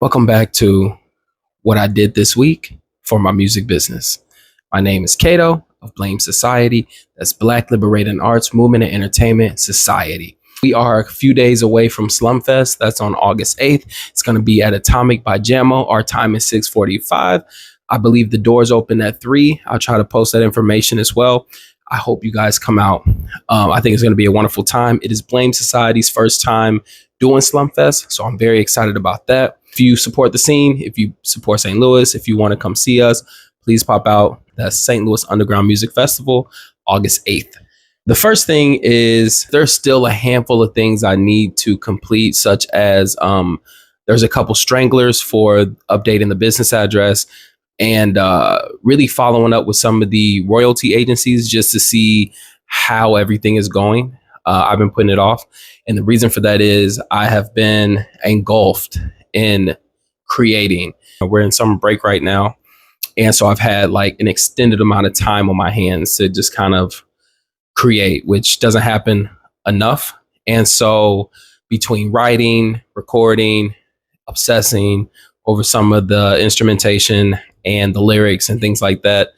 Welcome back to what I did this week for my music business. My name is Cato of B.L.A.M.E. Society. That's Black Liberating Arts Movement and Entertainment Society. We are a few days away from Slumfest. That's on August 8th. It's going to be at Atomic by Jammo. Our time is 6:45. I believe the doors open at 3. I'll try to post that information as well. I hope you guys come out. I think it's going to be a wonderful time. It is B.L.A.M.E. Society's first time doing Slumfest, so I'm very excited about that. If you support the scene, if you support St. Louis, if you want to come see us, please pop out. That's St. Louis Underground Music Festival, August 8th. The first thing is there's still a handful of things I need to complete, such as there's a couple stranglers for updating the business address and really following up with some of the royalty agencies just to see how everything is going. I've been putting it off. And the reason for that is I have been engulfed in creating. We're in summer break right now. And so I've had like an extended amount of time on my hands to just kind of create, which doesn't happen enough. And so between writing, recording, obsessing over some of the instrumentation and the lyrics and things like that,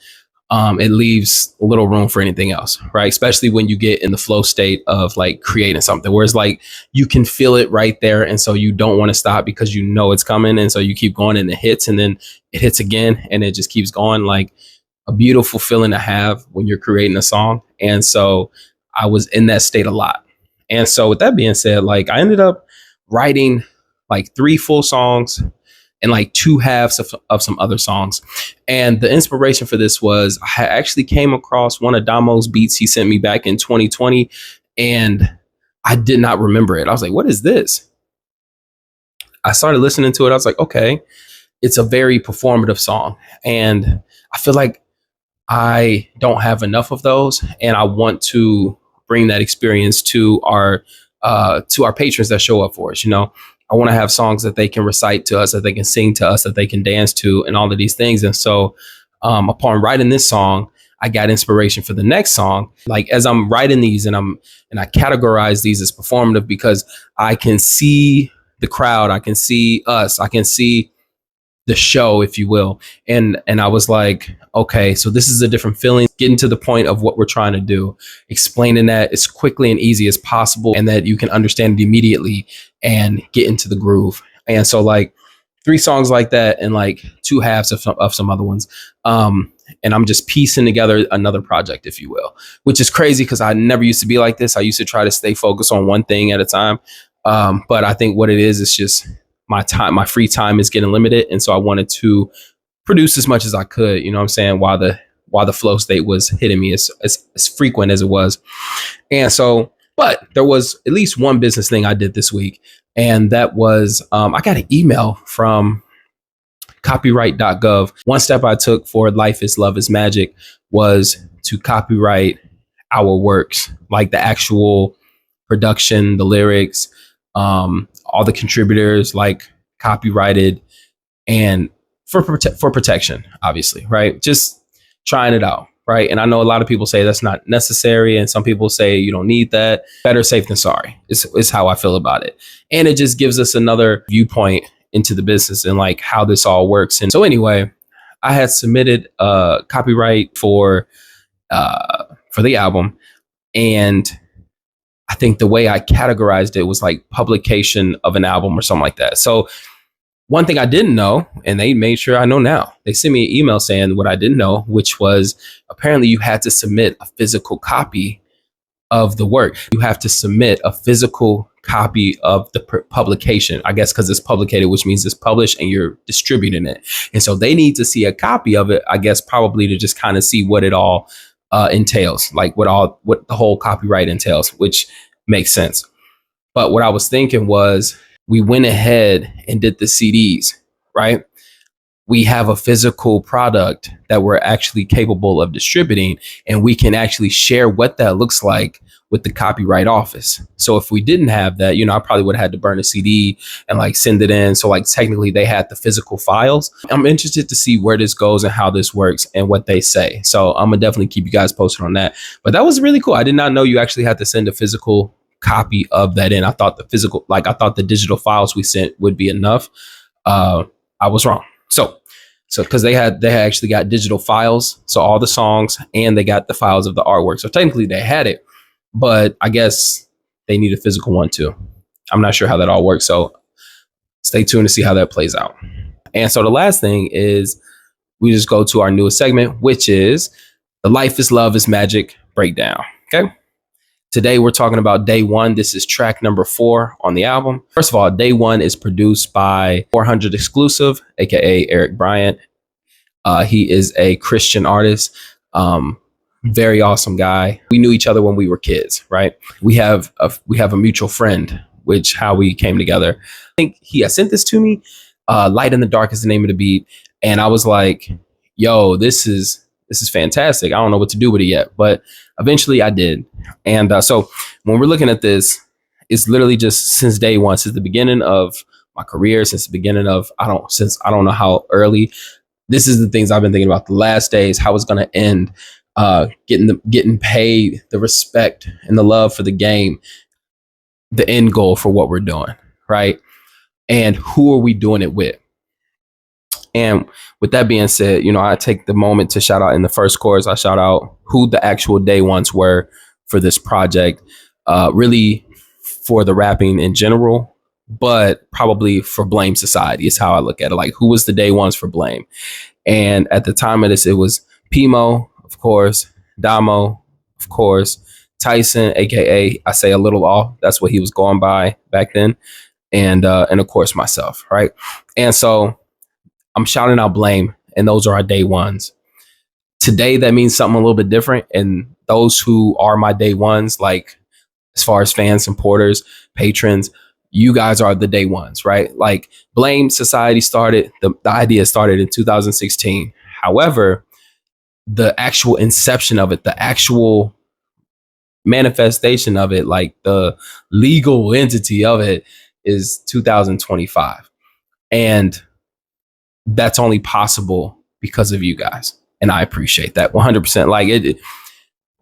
it leaves little room for anything else, right? Especially when you get in the flow state of like creating something, whereas like you can feel it right there. And so you don't want to stop because you know it's coming. And so you keep going and it hits and then it hits again and it just keeps going. Like a beautiful feeling to have when you're creating a song. And so I was in that state a lot. And so with that being said, like I ended up writing like 3 full songs and like 2 halves of some other songs. And the inspiration for this was I actually came across one of Damo's beats he sent me back in 2020, and I did not remember it. I was like, what is this? I started listening to it. I was like, okay, it's a very performative song. And I feel like I don't have enough of those. And I want to bring that experience to our patrons that show up for us. You know, I want to have songs that they can recite to us, that they can sing to us, that they can dance to, and all of these things. And so upon writing this song, I got inspiration for the next song. Like as I'm writing these and I categorize these as performative because I can see the crowd, I can see us, I can see the show, if you will. And I was like, okay, so this is a different feeling, getting to the point of what we're trying to do, explaining that as quickly and easy as possible and that you can understand it immediately and get into the groove. And so like 3 songs like that and like 2 halves of some other ones. And I'm just piecing together another project, if you will, which is crazy because I never used to be like this. I used to try to stay focused on one thing at a time. But I think what it is just my free time is getting limited. And so I wanted to produce as much as I could, you know what I'm saying, while the flow state was hitting me as frequent as it was. And so, but there was at least one business thing I did this week. And that was, I got an email from copyright.gov. One step I took for Life is Love is Magic was to copyright our works, like the actual production, the lyrics, all the contributors, like copyrighted, and for protection, obviously, right? Just trying it out, right? And I know a lot of people say that's not necessary, and some people say you don't need that. Better safe than sorry is how I feel about it. And it just gives us another viewpoint into the business and like how this all works. And so anyway, I had submitted copyright for the album, and I think the way I categorized it was like publication of an album or something like that. So one thing I didn't know, and they made sure I know now, they sent me an email saying what I didn't know, which was apparently you had to submit a physical copy of the work. You have to submit a physical copy of the publication, I guess, because it's publicated, which means it's published and you're distributing it. And so they need to see a copy of it, I guess, probably to just kind of see what it all entails, like what the whole copyright entails, which makes sense. But what I was thinking was we went ahead and did the CDs, right? We have a physical product that we're actually capable of distributing, and we can actually share what that looks like with the copyright office. So if we didn't have that, you know, I probably would have had to burn a CD and like send it in. So like technically they had the physical files. I'm interested to see where this goes and how this works and what they say. So I'm gonna definitely keep you guys posted on that. But that was really cool. I did not know you actually had to send a physical copy of that in. I thought the digital files we sent would be enough. I was wrong. So because they had actually got digital files, so all the songs, and they got the files of the artwork. So technically they had it, but I guess they need a physical one too. I'm not sure how that all works. So stay tuned to see how that plays out. And so the last thing is we just go to our newest segment, which is the Life is Love is Magic breakdown. Okay. Today we're talking about Day One. This is track number 4 on the album. First of all, Day One is produced by 400 Exclusive, aka Eric Bryant. He is a Christian artist. Very awesome guy. We knew each other when we were kids, right? We have a mutual friend, which how we came together. I think he had sent this to me. Light in the Dark is the name of the beat, and I was like, "Yo, this is fantastic. I don't know what to do with it yet, but eventually I did." And so when we're looking at this, it's literally just since day one, since the beginning of my career, since the beginning of I don't know how early. This is the things I've been thinking about the last days, how it's going to end, getting paid, the respect and the love for the game, the end goal for what we're doing, right? And who are we doing it with? And with that being said, I take the moment to shout out in the first chorus. I shout out who the actual day ones were for this project, really for the rapping in general, but probably for B.L.A.M.E. Society is how I look at it. Like, who was the day ones for B.L.A.M.E.? And at the time of this, it was Pimo, of course, Domo, of course, Tyson, aka I say a little off. That's what he was going by back then, and of course myself, right? And so I'm shouting out B.L.A.M.E., and those are our day ones. Today, that means something a little bit different, and those who are my day ones, like as far as fans, supporters, patrons, you guys are the day ones, right? Like B.L.A.M.E. Society started, the idea started in 2016. However, the actual inception of it, the actual manifestation of it, like the legal entity of it is 2025. And that's only possible because of you guys. And I appreciate that 100%. Like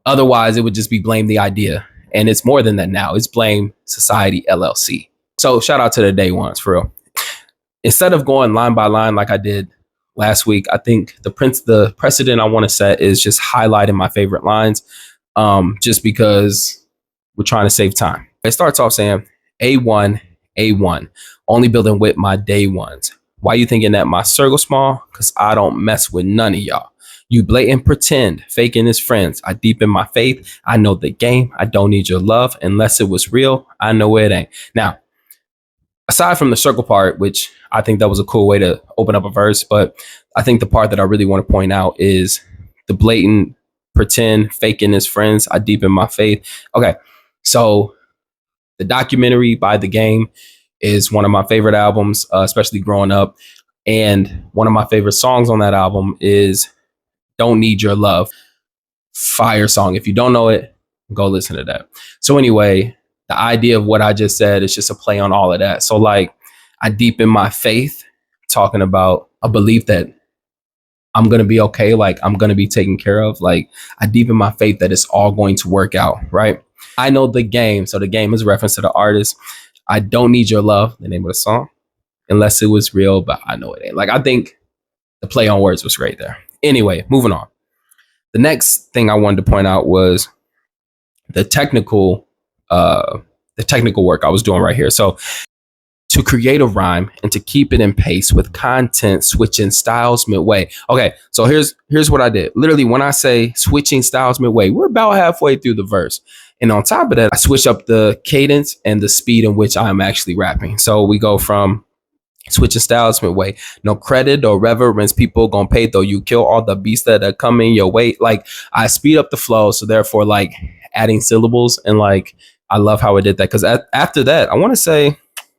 otherwise it would just be B.L.A.M.E. the idea. And it's more than that now. It's B.L.A.M.E. Society LLC. So shout out to the day ones for real. Instead of going line by line like I did last week, I think the precedent I want to set is just highlighting my favorite lines, just because we're trying to save time. It starts off saying, A1, A1, only building with my day ones. Why you thinking that my circle small? Because I don't mess with none of y'all. You blatant pretend, faking his friends. I deepen my faith. I know the game. I don't need your love unless it was real. I know it ain't. Now, aside from the circle part, which I think that was a cool way to open up a verse, but I think the part that I really want to point out is the blatant pretend, faking his friends. I deepen my faith. Okay, so the documentary by The Game is one of my favorite albums, especially growing up. And one of my favorite songs on that album is Don't Need Your Love. Fire song. If you don't know it, go listen to that. So anyway, the idea of what I just said is just a play on all of that. So like, I deepen my faith, talking about a belief that I'm going to be okay. Like I'm going to be taken care of. Like I deepen my faith that it's all going to work out. Right. I know the game. So the game is a reference to the artist. I don't need your love, the name of the song, unless it was real, but I know it ain't. Like I think the play on words was great there. Anyway, moving on. The next thing I wanted to point out was the technical work I was doing right here. So to create a rhyme and to keep it in pace with content, switching styles midway. Okay, so here's what I did. Literally, when I say switching styles midway, we're about halfway through the verse. And on top of that, I switch up the cadence and the speed in which I'm actually rapping. So we go from switching styles midway. No credit or reverence, people gonna pay though. You kill all the beasts that are coming your way. Like I speed up the flow, so therefore like adding syllables, and like I love how I did that, because after that, I want to say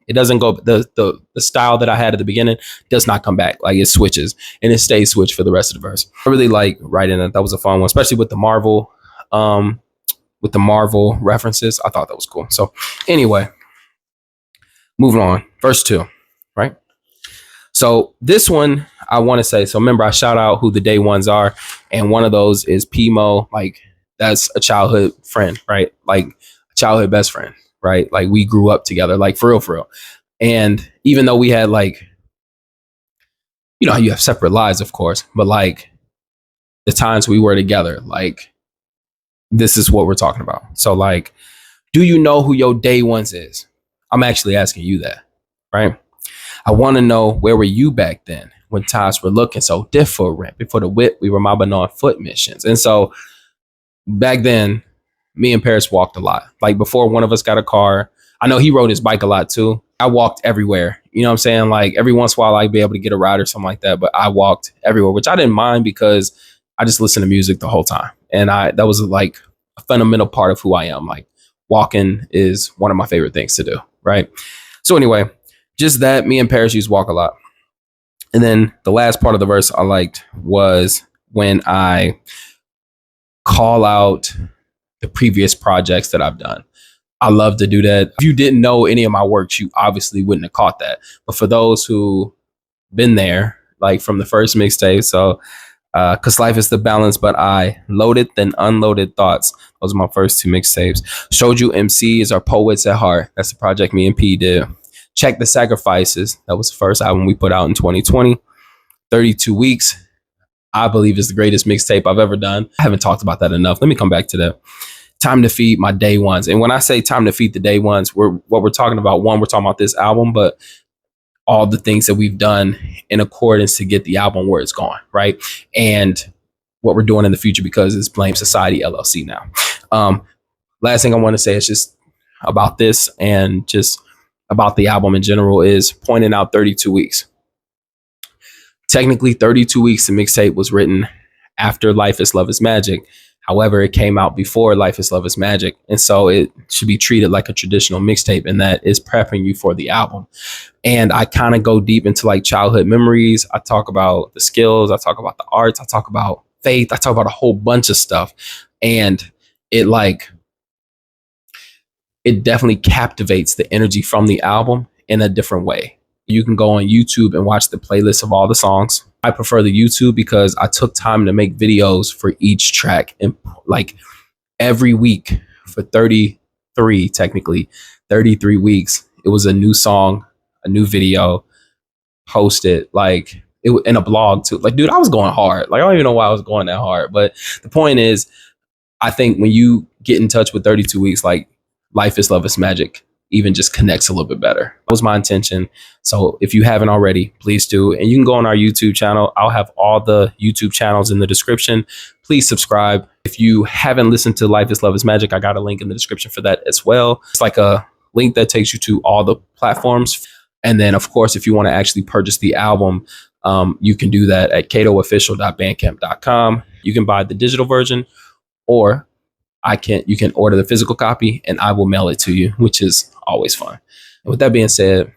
it doesn't go the style that I had at the beginning does not come back. Like it switches and it stays switched for the rest of the verse. I really like writing it. That was a fun one, especially with the Marvel references. I thought that was cool. So anyway, moving on. Verse 2, right? So this one I want to say, so remember I shout out who the day ones are, and one of those is Pimo. Like that's a childhood friend, right? Like a childhood best friend, right? Like we grew up together, like for real. And even though we had like you know how you have separate lives, of course, but like the times we were together, like this is what we're talking about. So like, do you know who your day ones is? I'm actually asking you that, right? I want to know, where were you back then when times were looking so different? Before the whip, we were mobbing on foot missions. And so back then, me and Paris walked a lot. Like before one of us got a car, I know he rode his bike a lot too. I walked everywhere. You know what I'm saying? Like every once in a while I'd be able to get a ride or something like that. But I walked everywhere, which I didn't mind because I just listened to music the whole time. And that was like a fundamental part of who I am. Like walking is one of my favorite things to do. Right. So anyway, just that, me and Paris used to walk a lot. And then the last part of the verse I liked was when I call out the previous projects that I've done. I love to do that. If you didn't know any of my works, you obviously wouldn't have caught that. But for those who been there, like from the first mixtape, so Cause Life is the Balance, but I Loaded Then Unloaded Thoughts. Those are my first two mixtapes. Showed You MCs Are Poets at Heart. That's the project me and P did. Check the Sacrifices. That was the first album we put out in 2020. 32 Weeks, I believe, is the greatest mixtape I've ever done. I haven't talked about that enough. Let me come back to that. Time to Feed My Day Ones. And when I say time to feed the day ones, we're talking about, one, we're talking about this album, but all the things that we've done in accordance to get the album where it's going, right? And what we're doing in the future, because it's B.L.A.M.E. Society LLC now. Last thing I want to say is just about this and just about the album in general is pointing out 32 Weeks. Technically, 32 Weeks, the mixtape was written after Life is Love is Magic. However, it came out before Life is Love is Magic. And so it should be treated like a traditional mixtape, and that is prepping you for the album. And I kind of go deep into like childhood memories. I talk about the skills. I talk about the arts. I talk about faith. I talk about a whole bunch of stuff. And it definitely captivates the energy from the album in a different way. You can go on YouTube and watch the playlist of all the songs. I prefer the YouTube because I took time to make videos for each track, and like every week for 33 weeks, it was a new song, a new video posted, like it in a blog too. Like, dude, I was going hard. Like, I don't even know why I was going that hard. But the point is, I think when you get in touch with 32 Weeks, like Life is Love is Magic even just connects a little bit better. That was my intention. So if you haven't already, please do. And you can go on our YouTube channel. I'll have all the YouTube channels in the description. Please subscribe. If you haven't listened to Life is Love is Magic, I got a link in the description for that as well. It's like a link that takes you to all the platforms. And then, of course, if you want to actually purchase the album, you can do that at catoofficial.bandcamp.com. You can buy the digital version, or you can order the physical copy and I will mail it to you, which is always fun. And with that being said,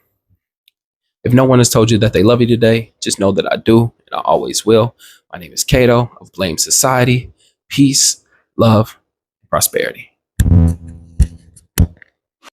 if no one has told you that they love you today, just know that I do, and I always will. My name is Cato of B.L.A.M.E. Society. Peace, love, and prosperity.